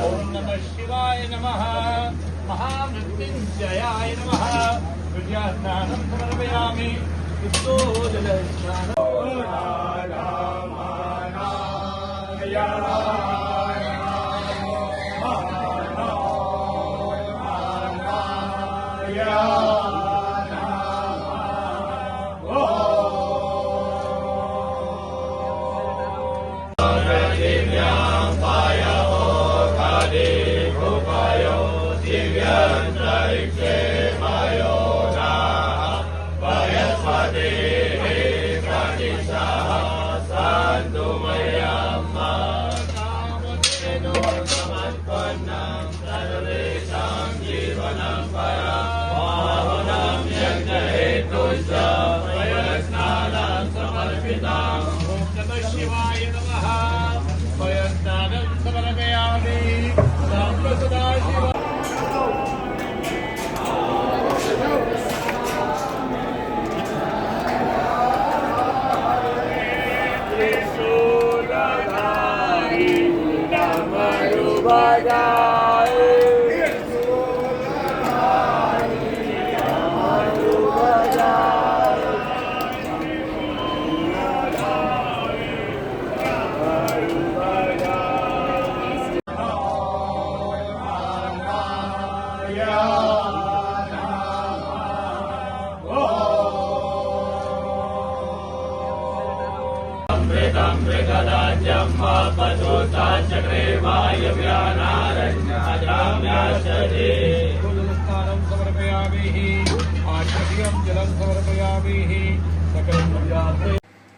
ओम नमः शिवाय नमः महामृत्युंजयाय नमः विद्यास्नानं समर्पयामि शुद्धोदकस्नानं शिवाय नमः वयस्नानं समर्पयामि सदाशिव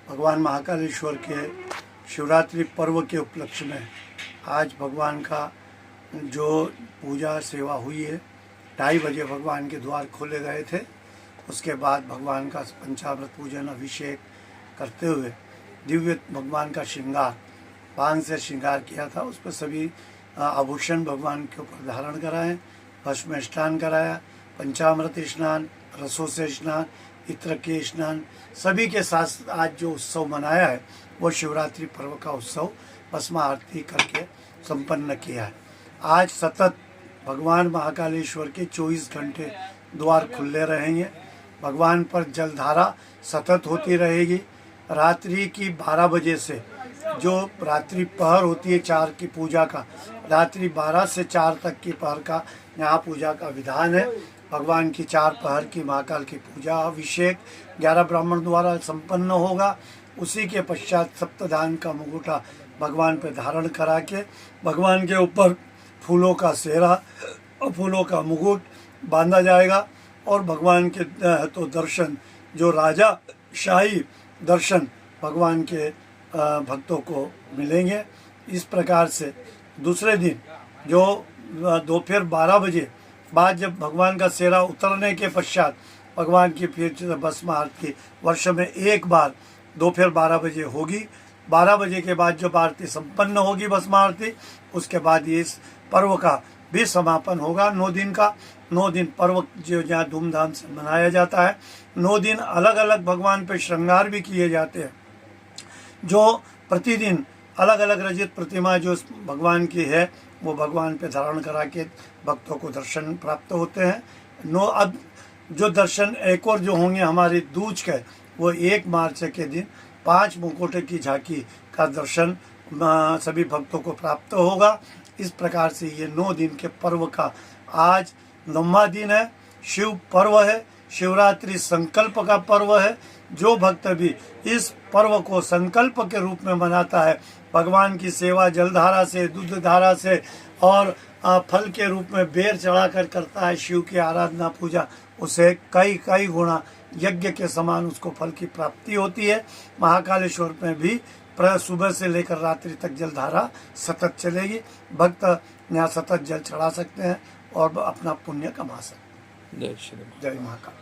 भगवान महाकालेश्वर के शिवरात्रि पर्व के उपलक्ष्य में आज भगवान का जो पूजा सेवा हुई है, 2:30 बजे भगवान के द्वार खोले गए थे। उसके बाद भगवान का पंचामृत पूजन अभिषेक करते हुए दिव्य भगवान का श्रृंगार, पान से श्रृंगार किया था। उस पर सभी आभूषण भगवान के ऊपर धारण कराए, भस्म स्नान कराया, पंचामृत स्नान, रसों से स्नान, इत्र के स्नान, सभी के साथ आज जो उत्सव मनाया है वो शिवरात्रि पर्व का उत्सव भस्म आरती करके संपन्न किया है। आज सतत भगवान महाकालेश्वर के 24 घंटे द्वार खुले रहेंगे। भगवान पर जलधारा सतत होती रहेगी। रात्रि की 12 बजे से जो रात्रि पहर होती है 4 की पूजा का, रात्रि 12 से 4 तक की पहर का यहाँ पूजा का विधान है। भगवान की 4 पहर की महाकाल की पूजा अभिषेक 11 ब्राह्मण द्वारा संपन्न होगा। उसी के पश्चात सप्तधान का मुकुटा भगवान पर धारण करा के भगवान के ऊपर फूलों का सेहरा और फूलों का मुकुट बांधा जाएगा और भगवान के तो दर्शन, जो राजा शाही दर्शन भगवान के भक्तों को मिलेंगे। इस प्रकार से दूसरे दिन जो दोपहर 12 बजे बाद जब भगवान का सेहरा उतरने के पश्चात भगवान की फिर भस्म आरती वर्ष में एक बार दोपहर 12 बजे होगी। 12 बजे के बाद जब आरती संपन्न होगी भस्म आरती, उसके बाद इस पर्व का भी समापन होगा। 9 दिन का 9 दिन पर्व जो यहाँ धूमधाम से मनाया जाता है। 9 दिन अलग अलग भगवान पे श्रृंगार भी किए जाते हैं। जो प्रतिदिन अलग अलग रजित प्रतिमा जो भगवान की है वो भगवान पे धारण करा के भक्तों को दर्शन प्राप्त होते हैं। अब जो दर्शन एक और जो होंगे हमारे दूज के, वो 1 मार्च के दिन 5 मुकुट की झांकी का दर्शन सभी भक्तों को प्राप्त होगा। इस प्रकार से ये 9 दिन के पर्व का आज 9वां दिन है। शिव पर्व है, शिवरात्रि संकल्प का पर्व है। जो भक्त भी इस पर्व को संकल्प के रूप में मनाता है, भगवान की सेवा जलधारा से, दूध धारा से और फल के रूप में बेर चढ़ाकर करता है शिव की आराधना पूजा, उसे कई गुणा यज्ञ के समान उसको फल की प्राप्ति होती है। महाकालेश्वर में भी सुबह से लेकर रात्रि तक जलधारा सतत चलेगी। भक्त यहाँ सतत जल चढ़ा सकते हैं और अपना पुण्य कमा सकते हैं। जय महाकाल।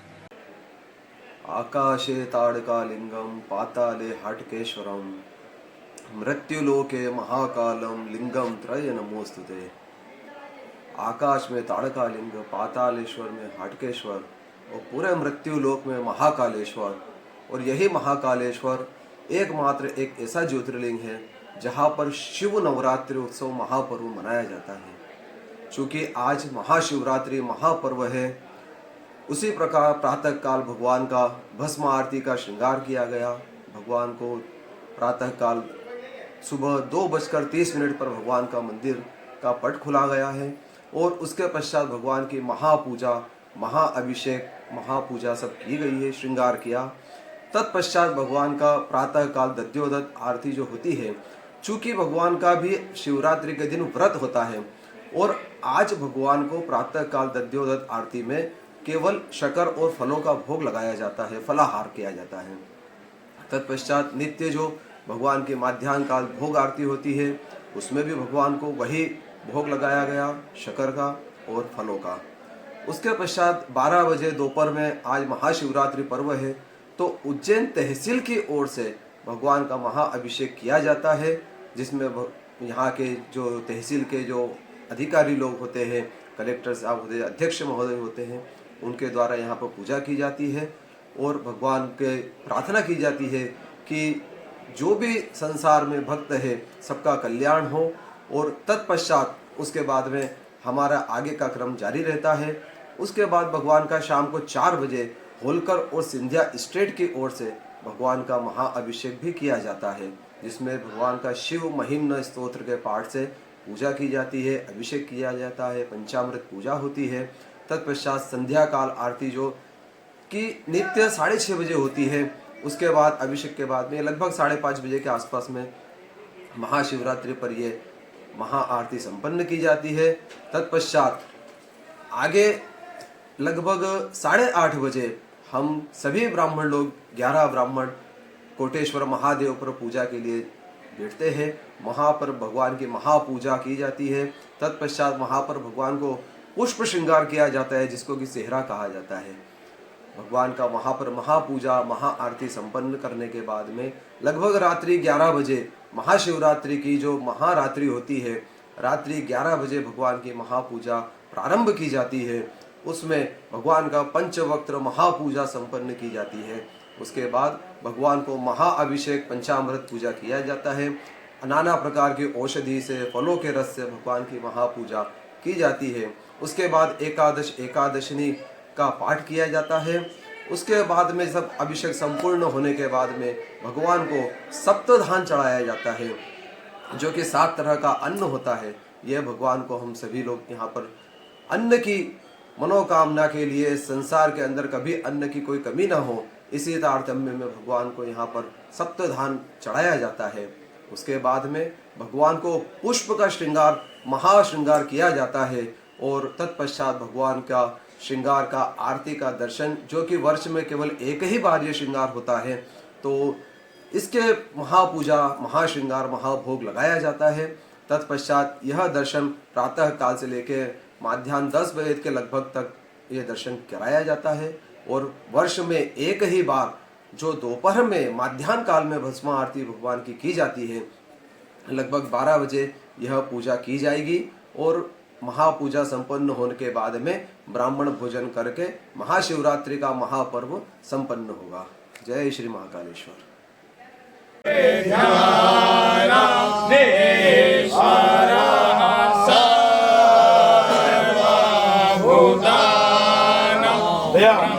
आकाशे ताड़कालिंगम पाताले हाटकेश्वरम मृत्युलोके महाकालम लिंगम त्रय नमोस्तुते। आकाश में ताड़कालिंग, पातालेश्वर में हाटकेश्वर और पूरे मृत्युलोक में महाकालेश्वर। और यही महाकालेश्वर एकमात्र एक ऐसा ज्योतिर्लिंग है जहाँ पर शिव नवरात्रि उत्सव महापर्व मनाया जाता है। चूँकि आज महाशिवरात्रि महापर्व है, उसी प्रकार प्रातः काल भगवान का भस्म आरती का श्रृंगार किया गया। भगवान को प्रातः काल सुबह 2:30 पर भगवान का मंदिर का पट खुला गया है और उसके पश्चात भगवान की महापूजा, महाअभिषेक, महापूजा सब की गई है, श्रृंगार किया। तत्पश्चात भगवान का प्रातः काल दध्योदत आरती जो होती है, चूँकि भगवान का भी शिवरात्रि के दिन व्रत होता है और आज भगवान को प्रातः काल दध्योदत आरती में केवल शक्कर और फलों का भोग लगाया जाता है, फलाहार किया जाता है। तत्पश्चात नित्य जो भगवान की माध्याह्न काल भोग आरती होती है, उसमें भी भगवान को वही भोग लगाया गया, शक्कर का और फलों का। उसके पश्चात 12 बजे दोपहर में आज महाशिवरात्रि पर्व है, तो उज्जैन तहसील की ओर से भगवान का महाअभिषेक किया जाता है, जिसमें यहाँ के जो तहसील के जो अधिकारी लोग होते हैं, कलेक्टर साहब होते हैं, अध्यक्ष महोदय होते हैं, उनके द्वारा यहाँ पर पूजा की जाती है और भगवान के प्रार्थना की जाती है कि जो भी संसार में भक्त है सबका कल्याण हो। और तत्पश्चात उसके बाद में हमारा आगे का क्रम जारी रहता है। उसके बाद भगवान का शाम को 4 बजे होलकर और सिंधिया स्टेट की ओर से भगवान का महाअभिषेक भी किया जाता है, जिसमें भगवान का शिव महिम्न स्तोत्र के पाठ से पूजा की जाती है, अभिषेक किया जाता है, पंचामृत पूजा होती है। तत्पश्चात संध्या काल आरती जो कि नित्य 6:30 बजे होती है, उसके बाद अभिषेक के बाद में लगभग 5:30 बजे के आसपास में महाशिवरात्रि पर ये महा आरती संपन्न की जाती है। तत्पश्चात आगे लगभग 8:30 बजे हम सभी ब्राह्मण लोग 11 ब्राह्मण कोटेश्वर महादेव पर पूजा के लिए बैठते हैं। वहाँ पर भगवान की महापूजा की जाती है। तत्पश्चात वहाँ पर भगवान को पुष्प श्रृंगार किया जाता है, जिसको कि सेहरा कहा जाता है। भगवान का वहाँ पर महापूजा, महा आरती संपन्न करने के बाद में लगभग रात्रि 11 बजे महाशिवरात्रि की जो महारात्रि होती है, रात्रि 11 बजे भगवान की महापूजा प्रारंभ की जाती है। उसमें भगवान का पंचवक्त महापूजा संपन्न की जाती है। उसके बाद भगवान को महाअभिषेक पंचामृत पूजा किया जाता है। नाना प्रकार की औषधि से, फलों के रस से भगवान की महापूजा की जाती है। उसके बाद एकादशनी का पाठ किया जाता है। उसके बाद में सब अभिषेक संपूर्ण होने के बाद में भगवान को सप्तधान चढ़ाया जाता है, जो कि 7 तरह का अन्न होता है। यह भगवान को हम सभी लोग यहाँ पर अन्न की मनोकामना के लिए, संसार के अंदर कभी अन्न की कोई कमी ना हो, इसी तारतम्य में भगवान को यहाँ पर सप्तधान चढ़ाया जाता है। उसके बाद में भगवान को पुष्प का श्रृंगार, महाश्रृंगार किया जाता है और तत्पश्चात भगवान का श्रृंगार का आरती का दर्शन, जो कि वर्ष में केवल एक ही बार ये श्रृंगार होता है, तो इसके महापूजा, महाश्रृंगार, महाभोग लगाया जाता है। तत्पश्चात यह दर्शन प्रातः काल से लेकर माध्याह्न 10 बजे के लगभग तक ये दर्शन कराया जाता है और वर्ष में एक ही बार जो दोपहर में माध्याह्न काल में भस्म आरती भगवान की जाती है, लगभग 12 बजे यह पूजा की जाएगी और महापूजा संपन्न होने के बाद में ब्राह्मण भोजन करके महाशिवरात्रि का महापर्व संपन्न होगा। जय श्री महाकालेश्वर। Yeah.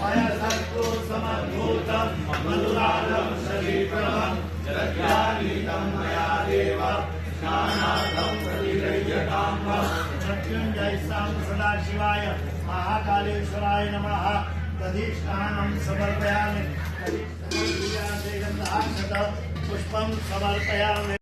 पयसत्तु समद्भूतं मधुरालं शरीरं जगत्यानीतं मया देव स्नानार्थं प्रतिगृह्यतां मृत्युञ्जय सदाशिवाय महाकालेश्वराय नमः। दधिष्ठानं समर्पयामि। पुष्पं समर्पयामि।